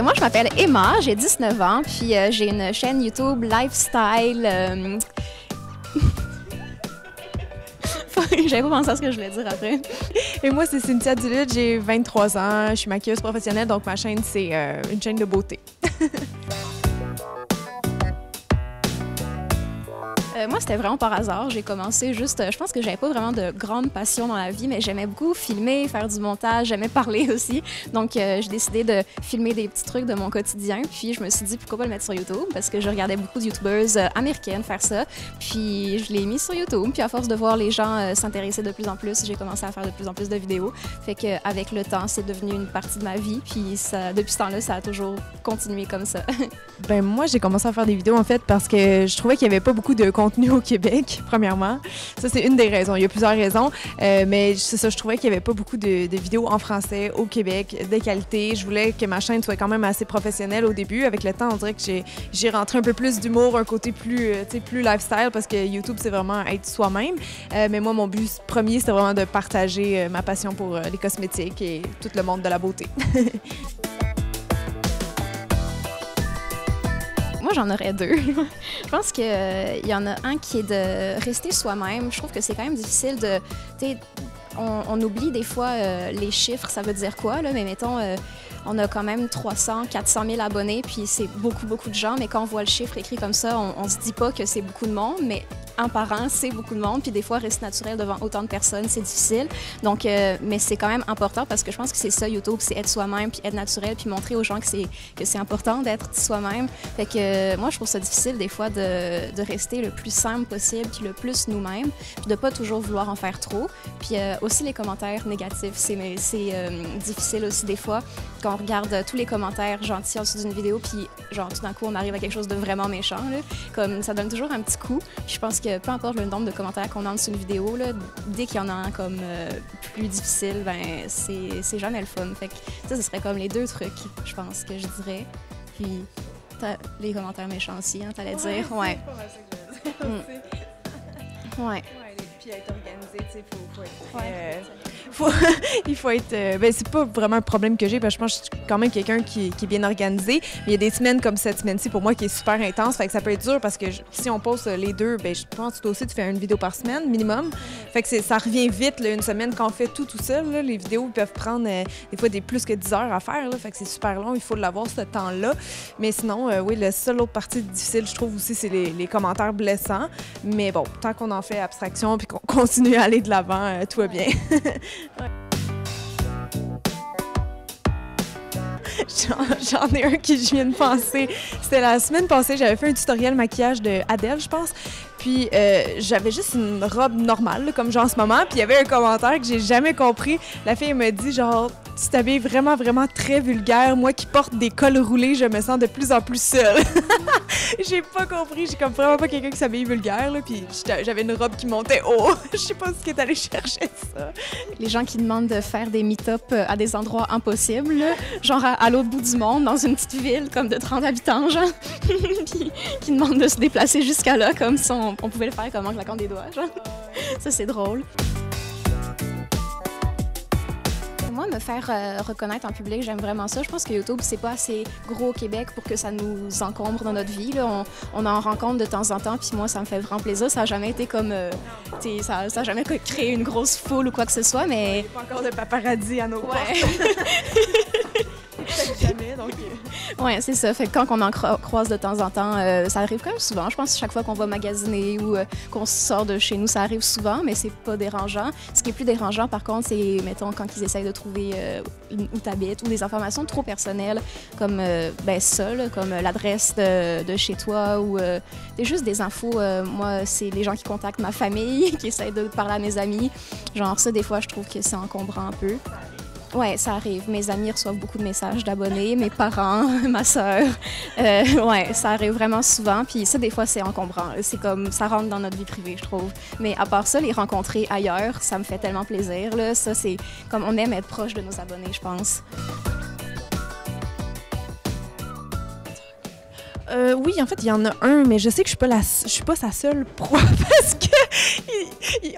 moi, je m'appelle Emma, j'ai 19 ans, puis j'ai une chaîne YouTube lifestyle. J'avais pas pensé à ce que je voulais dire après. Et moi, c'est Cynthia Duluth, j'ai 23 ans, je suis maquilleuse professionnelle, donc ma chaîne, c'est une chaîne de beauté. Moi, c'était vraiment par hasard. J'ai commencé juste... je pense que j'avais pas vraiment de grande passion dans la vie, mais j'aimais beaucoup filmer, faire du montage, j'aimais parler aussi. Donc, j'ai décidé de filmer des petits trucs de mon quotidien. Puis, je me suis dit, pourquoi pas le mettre sur YouTube? Parce que je regardais beaucoup de YouTubeuses américaines faire ça. Puis, je l'ai mis sur YouTube. Puis, à force de voir les gens s'intéresser de plus en plus, j'ai commencé à faire de plus en plus de vidéos. Fait qu'avec le temps, c'est devenu une partie de ma vie. Puis, ça, depuis ce temps-là, ça a toujours continué comme ça. Ben moi, j'ai commencé à faire des vidéos, en fait, parce que je trouvais qu'il n'y avait pas beaucoup de contenu au Québec, premièrement. Ça, c'est une des raisons. Il y a plusieurs raisons, mais c'est ça, je trouvais qu'il n'y avait pas beaucoup de vidéos en français au Québec, de qualité. Je voulais que ma chaîne soit quand même assez professionnelle au début. Avec le temps, on dirait que j'ai rentré un peu plus d'humour, un côté plus, plus lifestyle, parce que YouTube, c'est vraiment être soi-même. Mais moi, mon but premier, c'était vraiment de partager ma passion pour les cosmétiques et tout le monde de la beauté. Moi, j'en aurais deux. Je pense qu'il y en a un qui est de rester soi-même. Je trouve que c'est quand même difficile de... On oublie des fois les chiffres, ça veut dire quoi, là, mais mettons, on a quand même 300, 400 000 abonnés, puis c'est beaucoup, beaucoup de gens, mais quand on voit le chiffre écrit comme ça, on se dit pas que c'est beaucoup de monde, mais un par an, c'est beaucoup de monde, puis des fois, rester naturel devant autant de personnes, c'est difficile. Donc, mais c'est quand même important parce que je pense que c'est ça, YouTube, c'est être soi-même, puis être naturel, puis montrer aux gens que c'est important d'être soi-même. Fait que moi, je trouve ça difficile des fois de rester le plus simple possible, puis le plus nous-mêmes, puis de pas toujours vouloir en faire trop. Puis aussi les commentaires négatifs, c'est difficile aussi des fois quand on regarde tous les commentaires gentils en dessous d'une vidéo, puis genre tout d'un coup, on arrive à quelque chose de vraiment méchant, là. Comme ça donne toujours un petit coup. Puis je pense que peu importe le nombre de commentaires qu'on a en dessous d'une vidéo, là, dès qu'il y en a un comme plus difficile, ben c'est jamais le fun. Fait que ça, ce serait comme les deux trucs, je pense, que je dirais. Puis les commentaires méchants aussi, hein, t'allais dire. Ouais. C'est pas mal ça que je veux dire. Ouais. Puis être organisé, tu sais, faut être très, Ouais. il faut être... ben, c'est pas vraiment un problème que j'ai, parce que je pense que je suis quand même quelqu'un qui est bien organisé. Mais il y a des semaines comme cette semaine-ci, pour moi, qui est super intense. Fait que ça peut être dur parce que si on poste les deux, ben, je pense que toi aussi, tu fais une vidéo par semaine, minimum. Fait que ça revient vite, là, une semaine, quand on fait tout seul. Là, les vidéos peuvent prendre des fois plus que 10 heures à faire. Là, fait que c'est super long, il faut l'avoir, ce temps-là. Mais sinon, oui, la seule autre partie difficile, je trouve aussi, c'est les commentaires blessants. Mais bon, tant qu'on en fait abstraction puis qu'on continue à aller de l'avant, tout va bien. Ouais. J'en ai un qui je viens de penser. C'était la semaine passée, j'avais fait un tutoriel maquillage de Adèle, je pense. Puis j'avais juste une robe normale, là, comme j'ai en ce moment. Puis il y avait un commentaire que j'ai jamais compris. La fille m'a dit genre, tu t'habilles vraiment, vraiment très vulgaire. Moi qui porte des cols roulés, je me sens de plus en plus seule. J'ai pas compris. J'ai comme vraiment pas quelqu'un qui s'habille vulgaire. Là, puis j'avais une robe qui montait haut. Je sais pas ce qui est allé chercher ça. Les gens qui demandent de faire des meet-up à des endroits impossibles, là, genre à l'autre bout du monde, dans une petite ville comme de 30 habitants, genre, puis qui demandent de se déplacer jusqu'à là, comme si on pouvait le faire comme en claquant des doigts, genre. Ça, c'est drôle. Moi, me faire reconnaître en public, j'aime vraiment ça. Je pense que YouTube, c'est pas assez gros au Québec pour que ça nous encombre dans notre vie. Là. On en rencontre de temps en temps, puis moi, ça me fait vraiment plaisir. Ça n'a jamais été comme... ça a jamais créé une grosse foule ou quoi que ce soit, mais... Il n'y a pas encore de paparazzi à nos portes. Peut-être jamais, donc... Oui, c'est ça. Fait que quand on en croise de temps en temps, ça arrive quand même souvent. Je pense que chaque fois qu'on va magasiner ou qu'on sort de chez nous, ça arrive souvent, mais c'est pas dérangeant. Ce qui est plus dérangeant, par contre, c'est, mettons, quand ils essayent de trouver où t'habites ou des informations trop personnelles, comme ça, là, comme l'adresse de chez toi ou c'est juste des infos. Moi, c'est les gens qui contactent ma famille, qui essayent de parler à mes amis. Genre ça, des fois, je trouve que c'est encombrant un peu. Oui, ça arrive. Mes amis reçoivent beaucoup de messages d'abonnés, mes parents, ma sœur. Oui, ça arrive vraiment souvent. Puis ça, des fois, c'est encombrant. C'est comme, ça rentre dans notre vie privée, je trouve. Mais à part ça, les rencontrer ailleurs, ça me fait tellement plaisir. Là. Ça, c'est comme, on aime être proche de nos abonnés, je pense. Oui, en fait, il y en a un, mais je sais que je suis pas sa seule proie parce que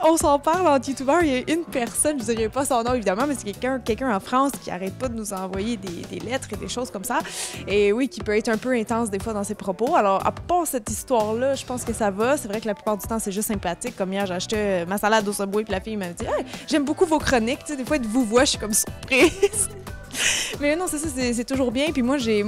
on s'en parle entre youtubeurs. Il y a une personne, je dirais pas son nom évidemment, mais c'est quelqu'un en France qui arrête pas de nous envoyer des lettres et des choses comme ça. Et oui, qui peut être un peu intense des fois dans ses propos. Alors, à part cette histoire-là, je pense que ça va. C'est vrai que la plupart du temps, c'est juste sympathique. Comme hier, j'ai acheté ma salade au Subway, puis la fille m'a dit hey, j'aime beaucoup vos chroniques. Tu sais, des fois, elle vous voit, je suis comme surprise. Mais non, c'est ça, c'est toujours bien. Puis moi, j'ai,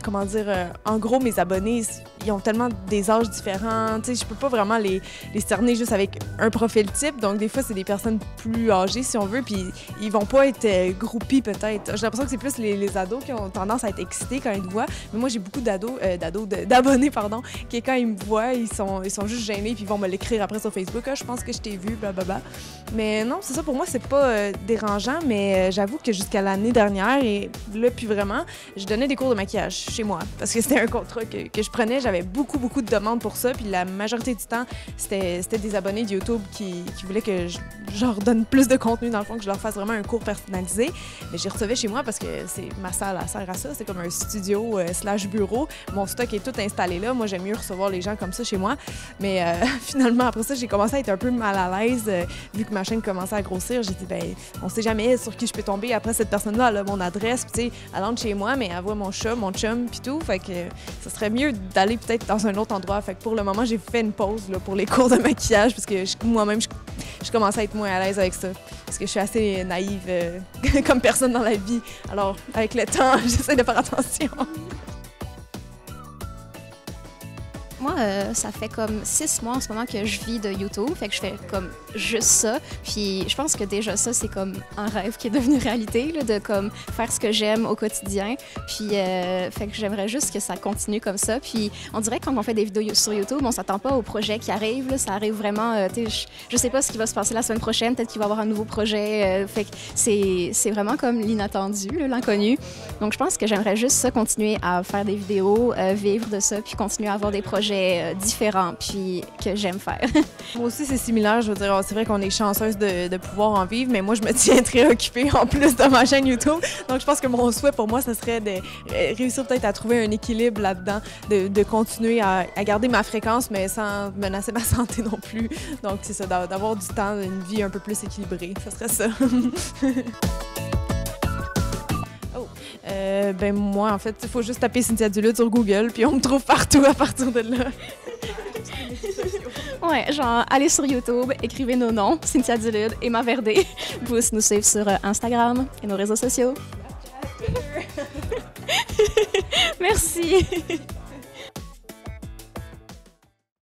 comment dire, en gros, mes abonnés, ils ont tellement des âges différents. Tu sais, je peux pas vraiment les cerner juste avec un profil type. Donc, des fois, c'est des personnes plus âgées, si on veut, puis ils vont pas être groupies, peut-être. J'ai l'impression que c'est plus les ados qui ont tendance à être excités quand ils te voient. Mais moi, j'ai beaucoup d'abonnés, pardon, qui, quand ils me voient, ils sont juste gênés, puis ils vont me l'écrire après sur Facebook. Ah, je pense que je t'ai vu, blablabla. Mais non, c'est ça, pour moi, c'est pas dérangeant, mais j'avoue que jusqu'à l'année dernière, et là, puis vraiment, je donnais des cours de maquillage chez moi, parce que c'était un contrat que je prenais. J'avais beaucoup de demandes pour ça, puis la majorité du temps, c'était des abonnés de YouTube qui voulaient que je leur donne plus de contenu, dans le fond, que je leur fasse vraiment un cours personnalisé. Mais j'y recevais chez moi parce que c'est ma salle, elle sert à ça. C'est comme un studio / bureau. Mon stock est tout installé là. Moi, j'aime mieux recevoir les gens comme ça chez moi. Mais finalement, après ça, j'ai commencé à être un peu mal à l'aise, vu que ma chaîne commençait à grossir. J'ai dit, ben, on sait jamais sur qui je peux tomber. Après, cette personne-là, elle a mon adresse, puis tu sais, elle entre chez moi, mais elle voit mon chat, mon chum, puis tout. Fait que ça serait mieux d'aller peut-être dans un autre endroit. Fait que pour le moment, j'ai fait une pause là, pour les cours de maquillage, parce que moi-même, je commence à être moins à l'aise avec ça. Parce que je suis assez naïve comme personne dans la vie. Alors, avec le temps, j'essaie de faire attention. Moi, ça fait comme 6 mois en ce moment que je vis de YouTube, fait que je fais comme juste ça. Puis je pense que déjà ça, c'est comme un rêve qui est devenu réalité, là, de comme faire ce que j'aime au quotidien. Puis fait que j'aimerais juste que ça continue comme ça. Puis on dirait que quand on fait des vidéos sur YouTube, on s'attend pas au projet qui arrive. Là, ça arrive vraiment, je sais pas ce qui va se passer la semaine prochaine, peut-être qu'il va y avoir un nouveau projet. Fait que c'est vraiment comme l'inattendu, l'inconnu. Donc je pense que j'aimerais juste ça, continuer à faire des vidéos, vivre de ça, puis continuer à avoir des projets différents, puis que j'aime faire. Moi aussi, c'est similaire. Je veux dire, c'est vrai qu'on est chanceuse de pouvoir en vivre, mais moi, je me tiens très occupée en plus de ma chaîne YouTube. Donc, je pense que mon souhait pour moi, ce serait de réussir peut-être à trouver un équilibre là-dedans, de continuer à garder ma fréquence, mais sans menacer ma santé non plus. Donc, c'est ça, d'avoir du temps, une vie un peu plus équilibrée. Ça serait ça. Ben moi, en fait, il faut juste taper Cynthia Duluth sur Google, puis on me trouve partout à partir de là. Ouais, genre, allez sur YouTube, écrivez nos noms, Cynthia Duluth, Emma Verdé. Vous pouvez nous suivre sur Instagram et nos réseaux sociaux. Merci!